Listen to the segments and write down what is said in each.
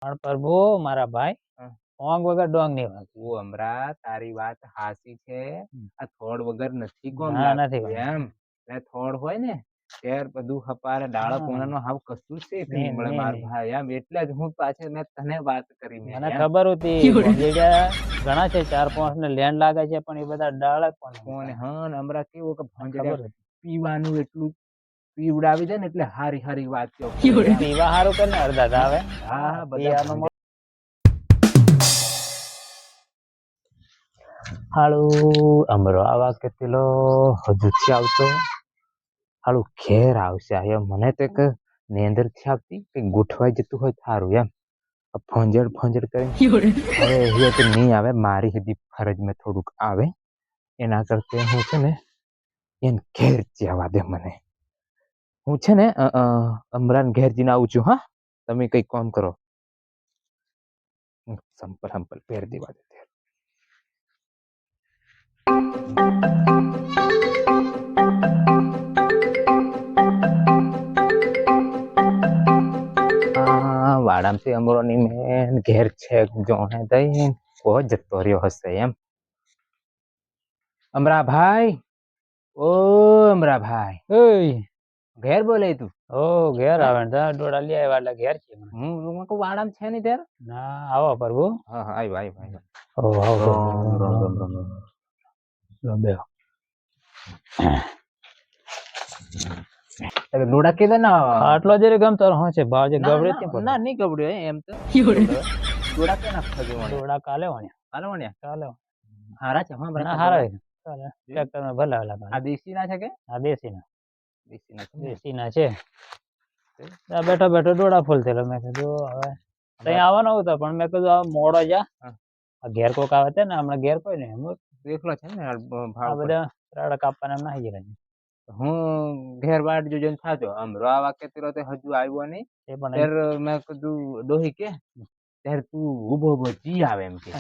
પણ પ્રભુ મારા ભાઈ હા. ઓંગ વગર ડોંગ નહીં વાગે. તું હમણાં તારી વાત હાચી છે. આ થોડ વગર નથી કોમ ના, નથી લાગતું વાગતું. એમ. એટલે થોડ હોય ને ત્યાર બધું હપારે ડાળો હા. પોણાનો હાવ કશું છે કે નહીં, મળે નહીં, માર નહીં. ભાઈ એમ એટલે જ હું પાછળ મેં તને વાત કરી મેં મને એમ. ખબર હતી ભોંજેડિયા ઘણા છે 4-5 ને લેન્ડ લાગે છે પણ એ બધા ડાળ જ કોને કોને હતા. હન હમણાં કેવું કે મને ભોંજડિયા ખબર હતી. પીવાનું એટલું પીવડાવી દે ને એટલે હારી હારી વાત કરે એમ. પીવા હારું કરીને અડધા જ આવે. હા બધા પીવાનું ભોંજડિયા હાળું અમરો આવા કેટલો હજુથી આવતો હાળું ઘેર આવશે આયો મને તો એક નેંદર થી આવતી કે ગોઠવાઈ જતું હોય સારું એમ ભોંજડ કરીને હવે એ તો નહીં આવે મારી સીધી ફરજ મેં થોડુંક આવે એના કરતા હું છે ને એને ઘેર જવા દે મને હું છે ને અમરાન ઘેર જઈને આવું છું હા તમે કઈ કામ કરો સંપલ પહેર દેવા દે વાડામથી અમરોની મેન ઘેર છે જોણે દઈ કો જતો રહ્યો હશે એમ અમરાભાઈ ઓ અમરાભાઈ ઓય ઘેર બોલે તું ઓ ઘેર આવે ને તાર ડોડા લઈ આવ્યા એટલે ઘેર છે મને. હું કહું વાડામ છે ને ત્યારે ના આવો પ્રભુ હા હા આવ્યો ઓ આવો બેહો. લોડા કે ના આટલો જરી ગમતો હું છે ભાવ જે ગબડે તે ના નહીં ગબડ્યો એમ તો લોડા કે ના ખજો ડોડા કાલે વણ્યા હાલો ને કાલે હારા છે હા ના હારા ચાલે ટ્રેક્ટર માં ભલા ભલા આ દેશી ના છે કે આ દેશી ના દેશી ના છે બેઠો બેઠો ડોડા ફૂલ થયેલો મેં કીધું હવે ત્યાં આવવાનો હતો પણ મેં કીધું આ મોડો જા આ ઘેર કોક આવે છે ને હમણાં ઘેર કોઈ નહીં દેખલો છે ને આ ભાવ બધા રાડા કાપવાના નાહી ગયેલા હું ઘેર વાટ જોજન થાજો આમ રાવા કેતરો તે હજુ આવ્યો નહીં એ પણ ત્યારે મેં કીધું ડોહી કે ત્યારે તું ઉભો જી આવે એમ કે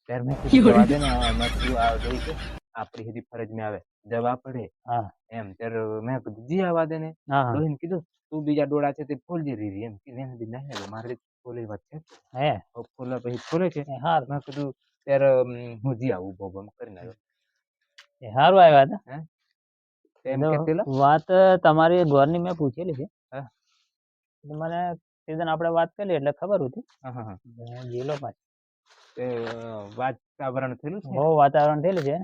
ત્યારે મેં કીધું જવા દે ને મેં કીધું આ ડોહી કે આપણી સીધી ફરજ માં આવે જવા પડે હા એમ ત્યારે મેં કીધું જી આવવા દે ને હા ડોહીને કીધું તું બીજા ડોળા છે તે ફૂલ જઈ રહી એમ કે નહીં મારે ફૂલે વાત છે હે ફૂલે પછી ફૂલે છે હા મેં કીધું ત્યારે હું જી આવું ઉભો કરીને આવ્યો સારું આવ્યા હતા હે એમ કેતેલા વાત તમારી ગોરની મેં પૂછેલી છે હા મને સીઝન આપણે વાત કરી એટલે ખબર હતી હા હા ગયેલો પાછી તે વાતાવરણ થયેલું છે બહુ વાતાવરણ થયેલું છે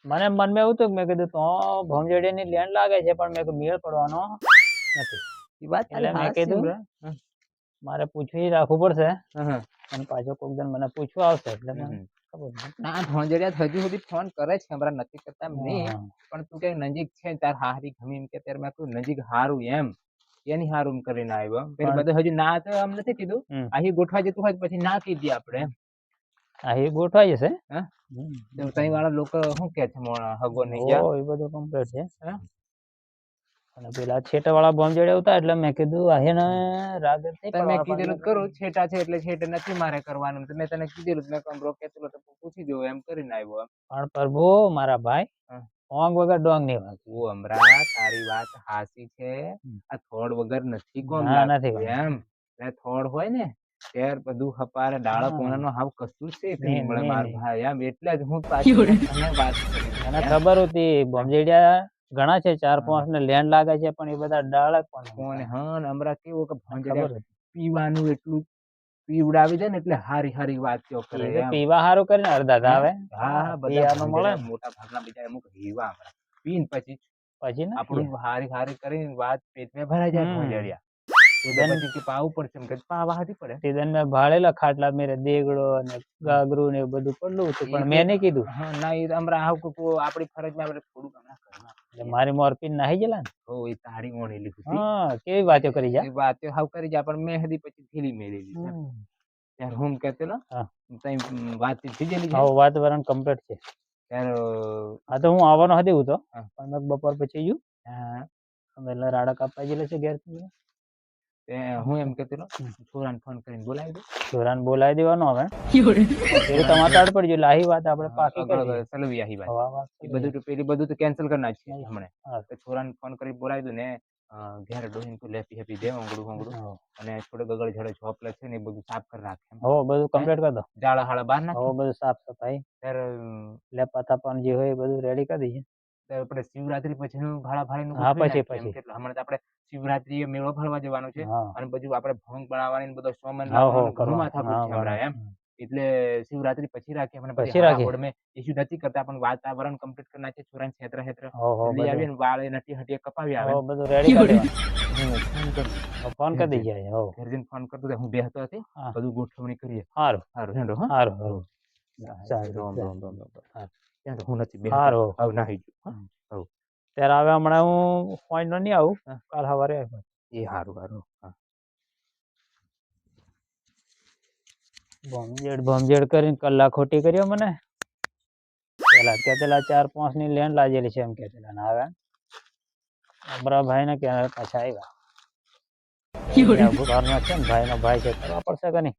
મને મનમાં એવું હતું કે મેં કીધું તો ભોમજેડી ની લેન્ડ લાગે છે પણ મેં મેળ પડવાનો નથી એ વાત એટલે મેં કીધું મારે પૂછવી રાખવું પડશે અને પાછો કોક દિન મને પૂછવા આવશે એટલે મને ખબર ના ભોંજડિયા હજુ સુધી ફોન કરે છે હમણાં નથી કરતા એમ નહીં પણ તું કઈ નજીક છે તાર હારી ગમી એમ કે ત્યારે મેં કહ્યું નજીક હારું એમ એની હારું કરીને આવ્યો પેલી બધું હજુ ના તો એમ નથી કીધું અહીં ગોઠવા જતું હોય પછી ના કીધી આપણે અહીં ગોઠવાઈ જશે તઈ વાળા લોકો શું કે છે હગો નહીં ગયા એ બધું કમ્પ્લીટ છે અને પેલા છેટા વાળા ભોંજડે હતા એટલે મેં કીધું આને રાગ તમે કીધેલું કરું છેટા છે એટલે છેટે નથી મારે કરવાનું મેં તને કીધેલું મેં કમ રોકેલું તો પૂછી દઉં એમ કરીને આવ્યો પણ પ્રભુ મારા ભાઈ ઓંગ વગર ડોંગ નહીં વાગે તું હમણાં તારી વાત હાચી છે આ થોડ વગર નથી કોમ લાગતું એમ એટલે થોડ હોય ને ત્યાર બધું હપારે ડાળો પોણાનો હાવ કશું છે કે મળે માર ભાઈ એમ એટલે જ હું પાછી તને વાત કરી મને ખબર હતી ભોંજેડિયા ઘણા છે 4-5 ને લેન્ડ લાગે છે પણ એ બધા ડાળ કોને હન હમણાં કેવું કે ભોંજડિયા પીવાનું એટલું પીવડાવી દે ને એટલે હારી હારી વાત કરે પીવા હારું કરીને અડધા જ આવે હા બધા મળે મોટા ભાગના બીજા અમુક હીવા હમણાં પીને પછી આપણું હારી હારી કરીને વાત પેટમાં ભરાઈ જાય ભોંજડિયા પછી પાવું પડશે એમ કે પાવા હાથી પડે સીઝન મેં ભાળેલા ખાટલા મેરે દેગડો અને ગાગરું ને એવું બધું પડલું હતું પણ મેં નહીં કીધું હા ના એ હમણાં આવ આપણી ફરજમાં આપણે થોડુંક હમણાં કરવા મારી મોરપીન નાહી ગયેલા ને હો એ તારી મોણેલી હતી હા કેવી વાતો કરી જા વાતો હાવ કરી જા પણ મેં હદી પછી ઢીલી મેળેલી ત્યારે હું કહેતેલો તઈ વાતચીત થઈ ગયેલી હા વાતાવરણ કમ્પ્લીટ છે ત્યારે હા તો હું આવવાનો હતી હું તો પણ બપોર પછી ગયું એટલે રાડા કાપવા ગયેલા છે ઘેર હું એમ કહેતેલો છોરાને ફોન કરીને બોલાવી દઉં છોરાને બોલાવી દેવાનો હવે તમારે તાડ પડી ગયું આહી વાત આપણે પાકી કરી ચલવી આહી વાત એ બધું પેલી બધું તો કેન્સલ કરી નાખીએ હમણે છોરાને ફોન કરી બોલાવી દઉં ને ઘેર ડોહીને તું લેપી હેપી દે અંગડું અને થોડે ગગડ ઝડે ચોપલે છે ને એ બધું સાફ કરી રાખે હો બધું કમ્પ્લીટ કરી દો જાળા હાળા બહાર નાખે હો બધું સાફ સફાઈ ત્યારે લેપા તાપાનું જે હોય એ બધું રેડી કરી દઈએ ત્યારે આપણે શિવરાત્રી પછીનું ભાડા ભાડીનું હા ગોઠવી પછી નાખીએ. એમ કે હમણાં તો આપણે શિવરાત્રીએ મેળો ભરવા જવાનું છે હા અને બધું આપણે ભોંગ બનાવવાની ને બધો સોમન હા હો લાવવાનું ઘણું કરવા માથાકૂટ હા છે હમણાં એમ બરાબર. એટલે શિવરાત્રી પછી રાખીએ આપણે પછી પછી રાખીએ. હાડા મેં ઇસ્યુ નથી કરતા પણ વાતાવરણ કમ્પ્લીટ કરી નાખીએ છોરાને છેતરા છેતરા હો હો લઈ આવીએ બધું ને વાળે નટી હટીએ કપાવી આવે હો બધું રેડી કરી દેવાનું હું ફોન કરું ફોન કરી દઈએ હો ઘરજીને ફોન કરતો હતો, હું બેહતો હતી હા બધું ગોઠવણી કરીએ સારું સારું હેંડો હા સારું સારું રોમ રોમ રોમ હા. ત્યાં તો હું નથી બેહતો સારું હવે નાહી ગયો હા ત્યારે હવે હમણાં હું પોઈન્ટ નહીં આવું હા. કાલ સવારે આવું. એ સારું સારું હા બોમ્બજેડ કરીને કલાક ખોટી કર્યો મને પેલા 4-5 ની લેન્ડ લાગેલી છે એમ કેતેલા ને હવે અમારા ભાઈ ને કે પાછા આવ્યા ઘરના છે ને ભાઈ નો ભાઈ છે કરવા પડશે કે નહીં